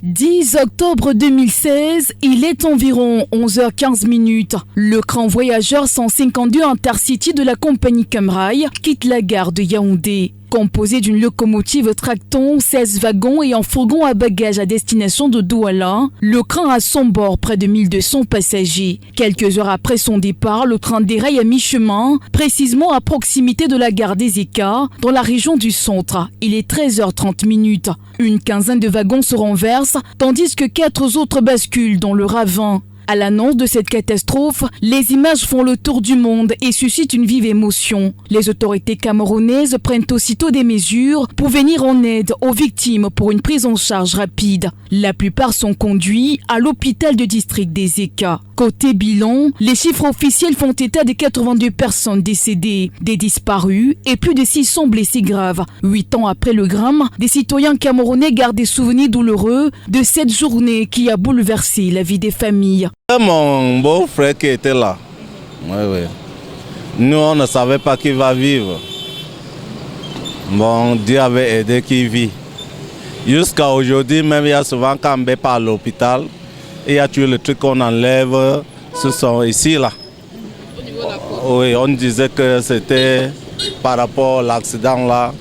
10 octobre 2016, il est environ 11h15. Le train voyageur 152 Intercity de la compagnie Camrail quitte la gare de Yaoundé. Composé d'une locomotive tracton, 16 wagons et un fourgon à bagages à destination de Douala, le train a son bord près de 1200 passagers. Quelques heures après son départ, le train déraille à mi-chemin, précisément à proximité de la gare d'Ezeka, dans la région du centre. Il est 13h30. Une quinzaine de wagons se renversent, tandis que 4 autres basculent dans le ravin. À l'annonce de cette catastrophe, les images font le tour du monde et suscitent une vive émotion. Les autorités camerounaises prennent aussitôt des mesures pour venir en aide aux victimes pour une prise en charge rapide. La plupart sont conduits à l'hôpital de district d'Ezeka. Côté bilan, les chiffres officiels font état de 82 personnes décédées, des disparus et plus de 600 blessés graves. 8 ans après le drame, des citoyens camerounais gardent des souvenirs douloureux de cette journée qui a bouleversé la vie des familles. Mon beau-frère qui était là, oui. Nous on ne savait pas qui va vivre. Bon, Dieu avait aidé qui vit. Jusqu'à aujourd'hui, même il y a souvent quand on va pas à l'hôpital, il y a toujours le truc qu'on enlève, ce sont ici là. Oui, on disait que c'était par rapport à l'accident là,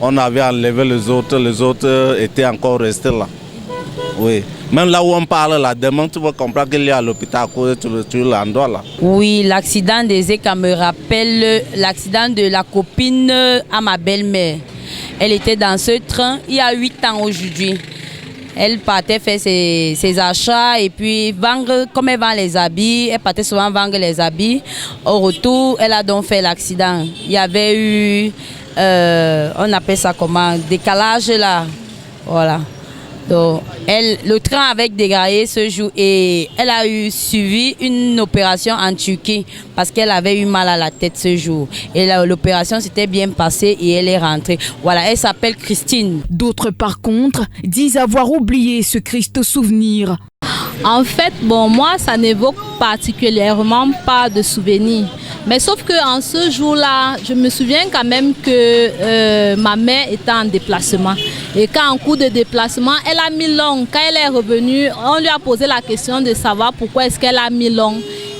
on avait enlevé les autres étaient encore restés là. Oui, même là où on parle là, demain tu vas comprendre qu'il y a à l'hôpital à cause de l'endroit là. Oui, l'accident d'Ezeka me rappelle l'accident de la copine à ma belle-mère. Elle était dans ce train il y a 8 ans aujourd'hui. Elle partait faire ses achats et puis vendre, comme elle vend les habits, elle partait souvent vendre les habits. Au retour, elle a donc fait l'accident. Il y avait eu, on appelle ça comment, décalage là. Voilà. Donc, le train avait déraillé ce jour et elle a suivi une opération en Turquie parce qu'elle avait eu mal à la tête ce jour. Et l'opération s'était bien passée et elle est rentrée. Voilà, elle s'appelle Christine. D'autres, par contre, disent avoir oublié ce triste souvenir. En fait, bon, moi, ça n'évoque particulièrement pas de souvenirs. Mais sauf qu'en ce jour-là, je me souviens quand même que ma mère était en déplacement. Et qu'en cours de déplacement, elle a mis long. Quand elle est revenue, on lui a posé la question de savoir pourquoi est-ce qu'elle a mis long.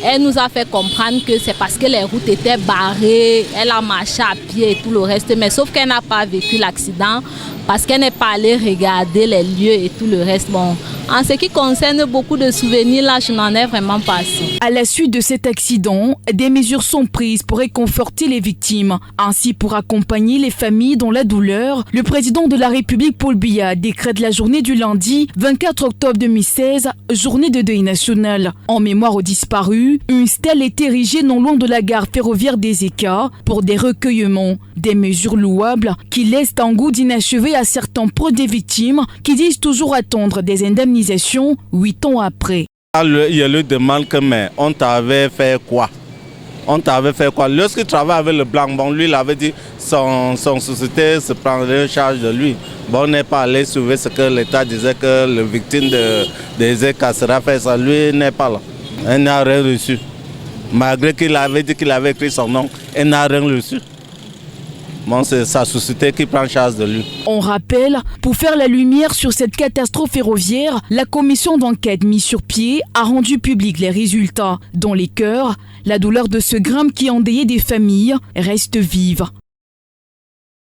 Elle nous a fait comprendre que c'est parce que les routes étaient barrées, elle a marché à pied et tout le reste. Mais sauf qu'elle n'a pas vécu l'accident parce qu'elle n'est pas allée regarder les lieux et tout le reste. Bon, en ce qui concerne beaucoup de souvenirs, là, je n'en ai vraiment pas assez. À la suite de cet accident, des mesures sont prises pour réconforter les victimes. Ainsi, pour accompagner les familles dans la douleur, le président de la République, Paul Biya, décrète la journée du lundi 24 octobre 2016, journée de deuil national. En mémoire aux disparus, une stèle est érigée non loin de la gare ferroviaire d'Ezeka pour des recueillements. Des mesures louables qui laissent un goût d'inachevé à certains proches des victimes qui disent toujours attendre des indemnisations 8 ans après. Il lui demande que mais on t'avait fait quoi? On t'avait fait quoi? Lorsqu'il travaille avec le blanc, bon, lui il avait dit son société se prendrait en charge de lui. Bon, on n'est pas allé sauver ce que l'État disait que le victime d'Ezeka sera fait, ça lui n'est pas là. Elle n'a rien reçu. Malgré qu'il avait dit qu'il avait écrit son nom, elle n'a rien reçu. Bon, c'est sa société qui prend charge de lui. On rappelle, pour faire la lumière sur cette catastrophe ferroviaire, la commission d'enquête mise sur pied a rendu public les résultats. Dans les cœurs, la douleur de ce drame qui a endeuillé des familles reste vive.